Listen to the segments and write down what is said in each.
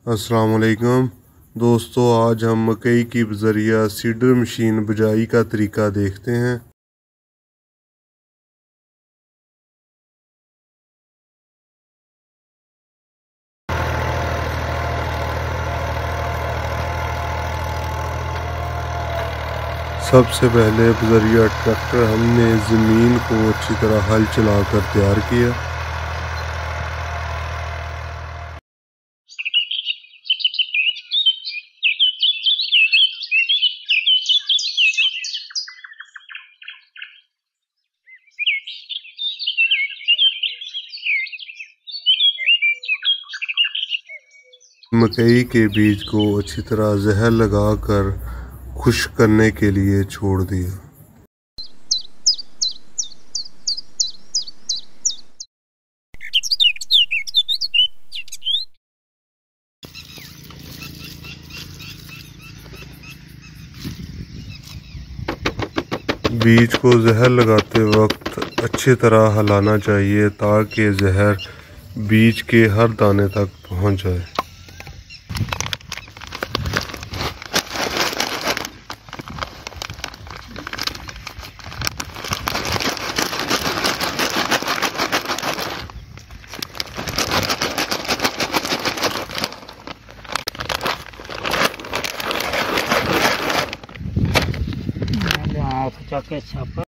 अस्सलाम वालेकुम दोस्तों, आज हम मकई की ज़रिया सीडर मशीन बिजाई का तरीका देखते हैं। सबसे पहले बजरिया ट्रैक्टर हमने ज़मीन को अच्छी तरह हल चलाकर तैयार किया। मकई के बीज को अच्छी तरह जहर लगाकर खुश्क करने के लिए छोड़ दिया। बीज को जहर लगाते वक्त अच्छी तरह हिलाना चाहिए ताकि जहर बीज के हर दाने तक पहुंच जाए। चौके छापर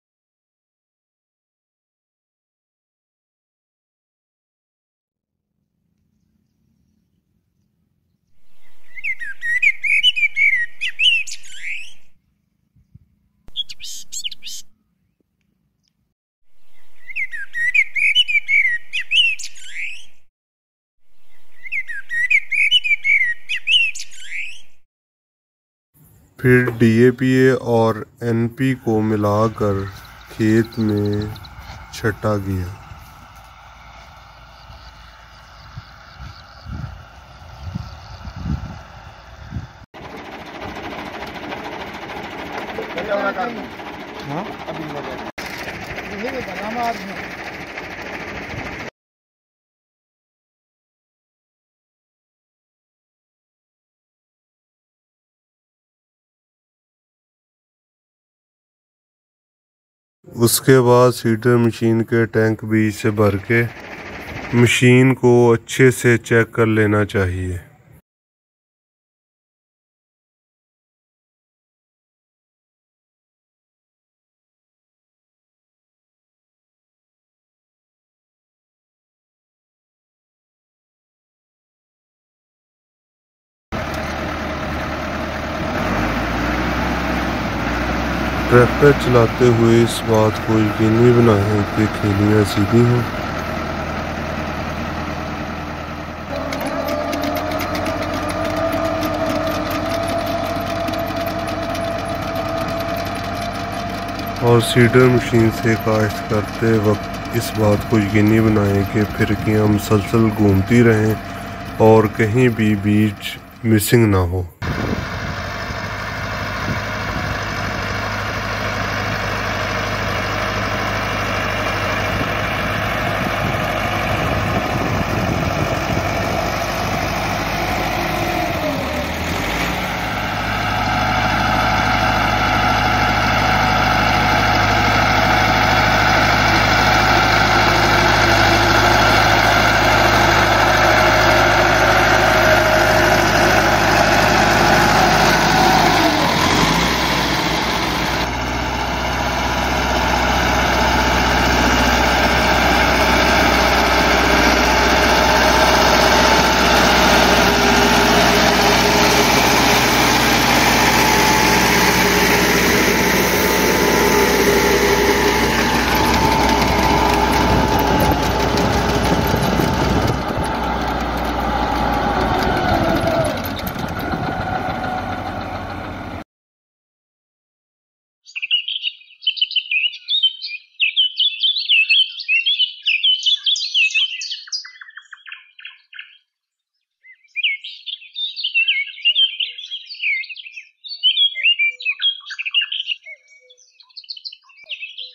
फिर DAP और NP को मिलाकर खेत में छटा गया। उसके बाद सीडर मशीन के टैंक बीज से भर के मशीन को अच्छे से चेक कर लेना चाहिए। ट्रैक्टर चलाते हुए इस बात को यकीनी बनाएं कि खेलियां सीधी हों। और सीडर मशीन से काश्त करते वक्त इस बात को यकीनी बनाएं कि फिरकियां मुसलसल घूमती रहें और कहीं भी बीज मिसिंग ना हो।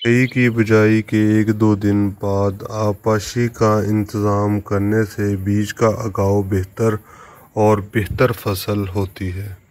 मकई की बिजाई के 1-2 दिन बाद आपाशी का इंतज़ाम करने से बीज का उगाव बेहतर और बेहतर फसल होती है।